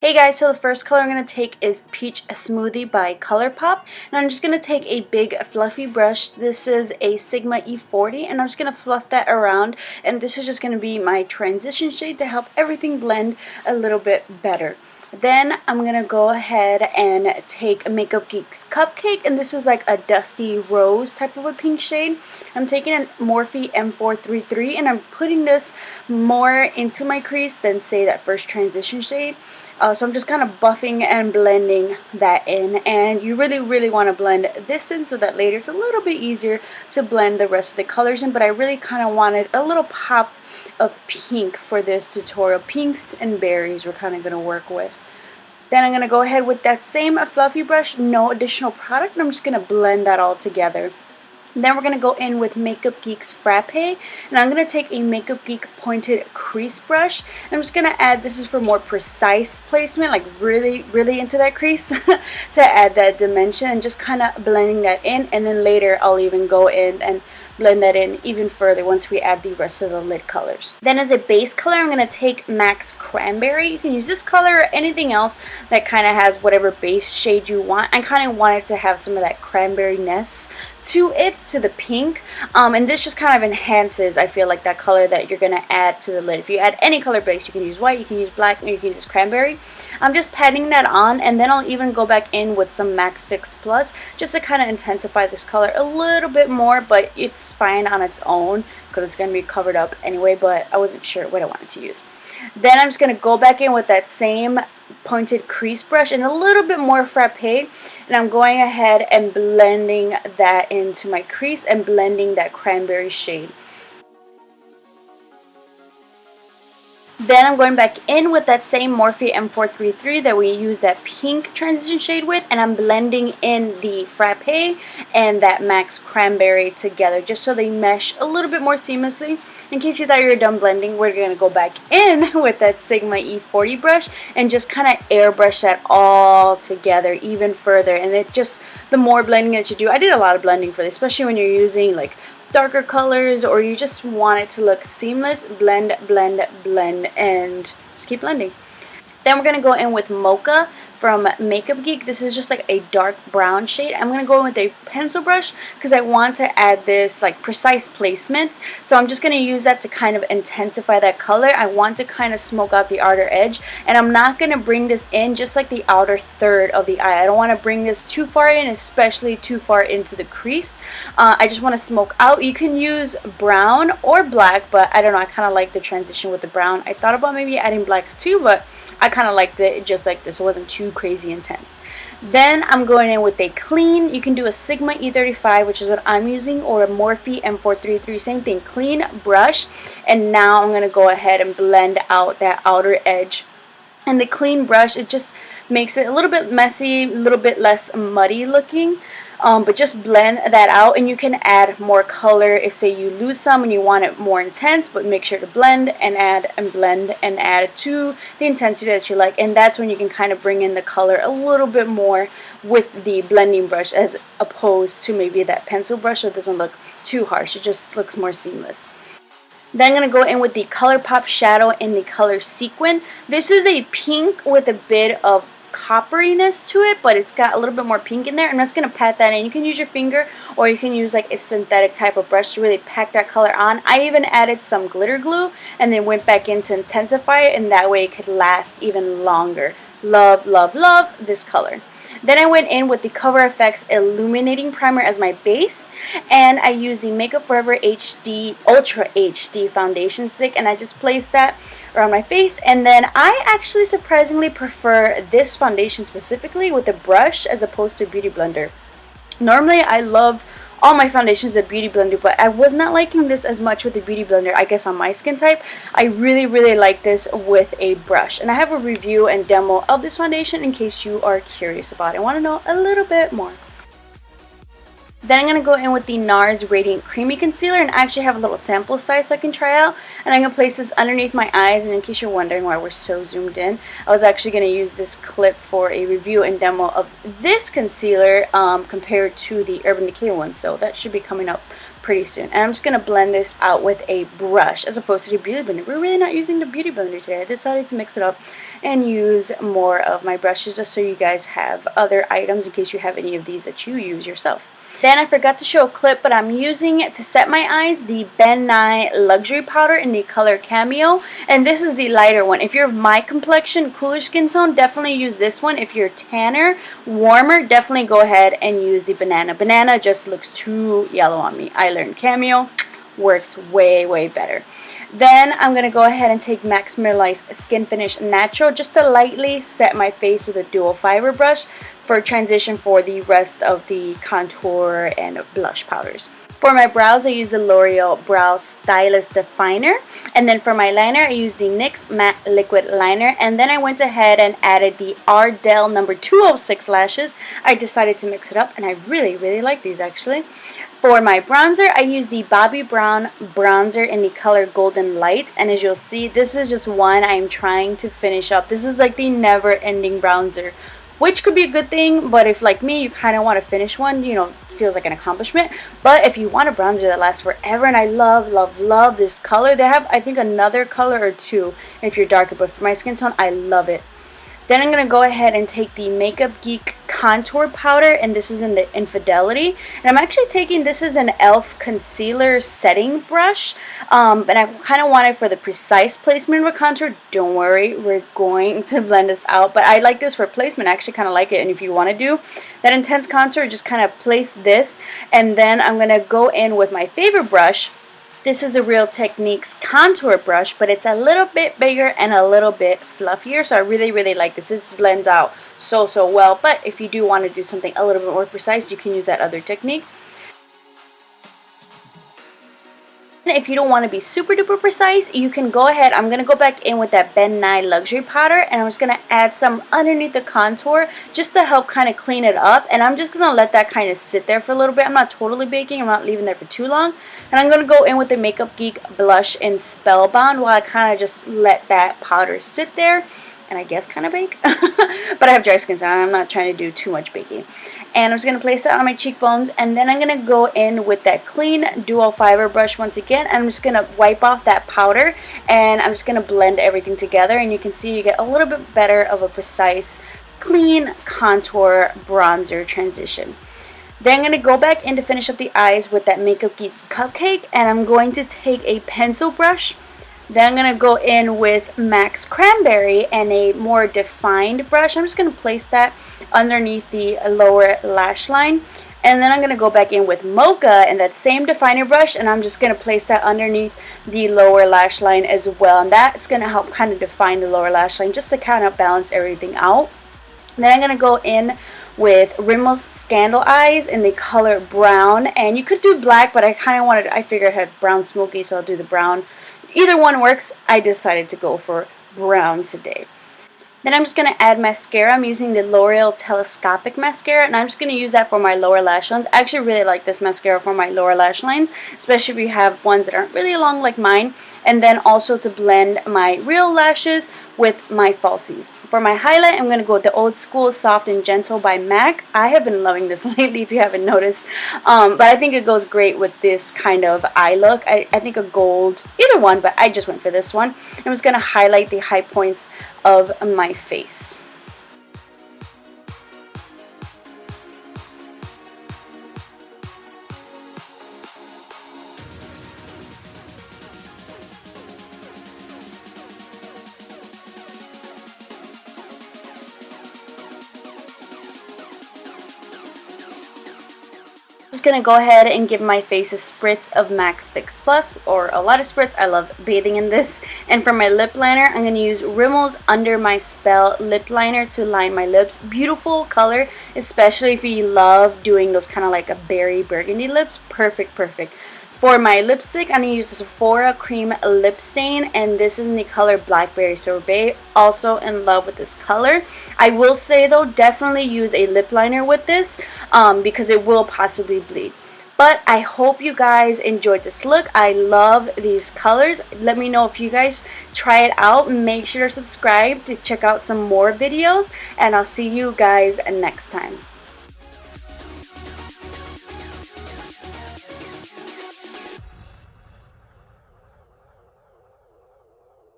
Hey guys, so the first color I'm going to take is Peach Smoothie by ColourPop. And I'm just going to take a big fluffy brush. This is a Sigma E40 and I'm just going to fluff that around. And this is just going to be my transition shade to help everything blend a little bit better. Then I'm going to go ahead and take Makeup Geek's Cupcake, and this is like a dusty rose type of a pink shade. I'm taking a Morphe M433 and I'm putting this more into my crease than say that first transition shade. So I'm just kind of buffing and blending that in, and you really want to blend this in so that later it's a little bit easier to blend the rest of the colors in, but I really kind of wanted a little pop of pink for this tutorial. Pinks and berries we're kind of going to work with. Then I'm going to go ahead with that same fluffy brush, no additional product, and I'm just going to blend that all together. Then we're going to go in with Makeup Geek's Frappe, and I'm going to take a Makeup Geek pointed crease brush. I'm just going to add, this is for more precise placement, like really into that crease to add that dimension, and just kind of blending that in, and then later I'll even go in and blend that in even further once we add the rest of the lid colors. Then as a base color, I'm going to take MAC's Cranberry. You can use this color or anything else that kind of has whatever base shade you want. I kind of wanted to have some of that cranberry-ness to it, to the pink, and this just kind of enhances, I feel like, that color that you're going to add to the lid. If you add any color base, you can use white, you can use black, or you can use this cranberry. I'm just patting that on, and then I'll even go back in with some MAC's Fix Plus just to kind of intensify this color a little bit more, but it's fine on its own because it's going to be covered up anyway, but I wasn't sure what I wanted to use. Then I'm just going to go back in with that same pointed crease brush and a little bit more Frappe, and I'm going ahead and blending that into my crease and blending that cranberry shade. Then I'm going back in with that same Morphe M433 that we used that pink transition shade with, and I'm blending in the Frappe and that MAC's Cranberry together just so they mesh a little bit more seamlessly. In case you thought you were done blending, we're going to go back in with that Sigma E40 brush and just kind of airbrush that all together even further. And it just, the more blending that you do, I did a lot of blending for this, especially when you're using like darker colors or you just want it to look seamless. Blend, and just keep blending. Then we're going to go in with Mocha from Makeup Geek. This is just like a dark brown shade. I'm going to go in with a pencil brush because I want to add this like precise placement. So I'm just going to use that to kind of intensify that color. I want to kind of smoke out the outer edge, and I'm not going to bring this in just like the outer third of the eye. I don't want to bring this too far in, especially too far into the crease. I just want to smoke out. You can use brown or black, but I don't know, I kind of like the transition with the brown. I thought about maybe adding black too, but I kind of liked it just like this. It wasn't too crazy intense. Then I'm going in with a clean, you can do a Sigma E35, which is what I'm using, or a Morphe M433, same thing, clean brush. And now I'm going to go ahead and blend out that outer edge. And the clean brush, it just makes it a little bit messy, a little bit less muddy looking. But just blend that out, and you can add more color if say you lose some and you want it more intense, but make sure to blend and add and blend and add to the intensity that you like, and that's when you can kind of bring in the color a little bit more with the blending brush as opposed to maybe that pencil brush, so it doesn't look too harsh, it just looks more seamless. Then I'm going to go in with the ColourPop shadow in the color Sequin. This is a pink with a bit of copperiness to it, but it's got a little bit more pink in there. I'm just going to pat that in. You can use your finger or you can use like a synthetic type of brush to really pack that color on. I even added some glitter glue and then went back in to intensify it, and that way it could last even longer. Love this color. Then I went in with the Cover FX Illuminating Primer as my base, and I used the Makeup Forever HD Ultra HD foundation stick, and I just placed that around my face. And then I actually surprisingly prefer this foundation specifically with a brush as opposed to a beauty blender. Normally I love all my foundations with a beauty blender, but I was not liking this as much with the beauty blender, I guess on my skin type. I really like this with a brush, and I have a review and demo of this foundation in case you are curious about it and want to know a little bit more. Then I'm going to go in with the Nars Radiant Creamy Concealer, and I actually have a little sample size so I can try out. And I'm going to place this underneath my eyes, and in case you're wondering why we're so zoomed in, I was actually going to use this clip for a review and demo of this concealer compared to the Urban Decay one, so that should be coming up pretty soon. And I'm just going to blend this out with a brush as opposed to the beauty blender. We're really not using the beauty blender today. I decided to mix it up and use more of my brushes just so you guys have other items in case you have any of these that you use yourself. Then I forgot to show a clip, but I'm using to set my eyes the Ben Nye Luxury Powder in the color Cameo. And this is the lighter one. If you're my complexion, cooler skin tone, definitely use this one. If you're tanner, warmer, definitely go ahead and use the Banana. Banana just looks too yellow on me. I learned Cameo works way, way better. Then I'm going to go ahead and take MAC Mineralized Skin Finish Natural just to lightly set my face with a dual fiber brush for transition for the rest of the contour and blush powders. For my brows, I use the L'Oreal Brow Stylist Definer. And then for my liner, I use the NYX Matte Liquid Liner. And then I went ahead and added the Ardell number 206 lashes. I decided to mix it up, and I really, really like these actually. For my bronzer, I use the Bobbi Brown bronzer in the color Golden Light. And as you'll see, this is just one I'm trying to finish up. This is like the never-ending bronzer, which could be a good thing, but if like me, you kind of want to finish one, you know, feels like an accomplishment. But if you want a bronzer that lasts forever, and I love, love, love this color. They have, I think, another color or two if you're darker, but for my skin tone, I love it. Then I'm going to go ahead and take the Makeup Geek contour powder, and this is in the Infidelity. And I'm actually taking, this is an e.l.f. concealer setting brush, and I kind of want it for the precise placement of a contour. Don't worry, we're going to blend this out, but I like this for placement. I actually kind of like it, and if you want to do that intense contour, just kind of place this, and then I'm going to go in with my favorite brush. This is the Real Techniques contour brush, but it's a little bit bigger and a little bit fluffier, so I really, really like this. It blends out so, so well, but if you do want to do something a little bit more precise, you can use that other technique. If you don't want to be super duper precise, you can go ahead. I'm going to go back in with that Ben Nye Luxury Powder, and I'm just going to add some underneath the contour just to help kind of clean it up. And I'm just going to let that kind of sit there for a little bit. I'm not totally baking. I'm not leaving there for too long. And I'm going to go in with the Makeup Geek blush in Spellbound while I kind of just let that powder sit there and I guess kind of bake. But I have dry skin, so I'm not trying to do too much baking. And I'm just going to place that on my cheekbones, and then I'm going to go in with that clean dual fiber brush once again, and I'm just going to wipe off that powder, and I'm just going to blend everything together, and you can see you get a little bit better of a precise, clean contour bronzer transition. Then I'm going to go back in to finish up the eyes with that Makeup Geek's Cupcake, and I'm going to take a pencil brush. Then I'm going to go in with MAC's Cranberry and a more defined brush. I'm just going to place that underneath the lower lash line. And then I'm going to go back in with Mocha and that same definer brush, and I'm just going to place that underneath the lower lash line as well. And that's going to help kind of define the lower lash line just to kind of balance everything out. And then I'm going to go in with Rimmel's Scandal Eyes in the color Brown. And you could do black, but I kind of wanted, I figured I had brown smoky, so I'll do the brown. Either one works. I decided to go for brown today. Then I'm just going to add mascara. I'm using the L'Oreal Telescopic Mascara, and I'm just going to use that for my lower lash lines. I actually really like this mascara for my lower lash lines, especially if you have ones that aren't really long like mine. And then also to blend my real lashes with my falsies. For my highlight, I'm going to go with the Old School Soft and Gentle by MAC. I have been loving this lately if you haven't noticed. But I think it goes great with this kind of eye look. I think a gold, either one, but I just went for this one. I'm just going to highlight the high points of my face. Just gonna go ahead and give my face a spritz of Max Fix Plus, or a lot of spritz. I love bathing in this. And for my lip liner, I'm gonna use Rimmel's Under My Spell lip liner to line my lips. Beautiful color, especially if you love doing those kind of like a berry burgundy lips. Perfect, perfect. For my lipstick, I'm going to use the Sephora Cream Lip Stain, and this is in the color Blackberry Sorbet. Also in love with this color. I will say though, definitely use a lip liner with this because it will possibly bleed. But I hope you guys enjoyed this look. I love these colors. Let me know if you guys try it out. Make sure to subscribe to check out some more videos, and I'll see you guys next time.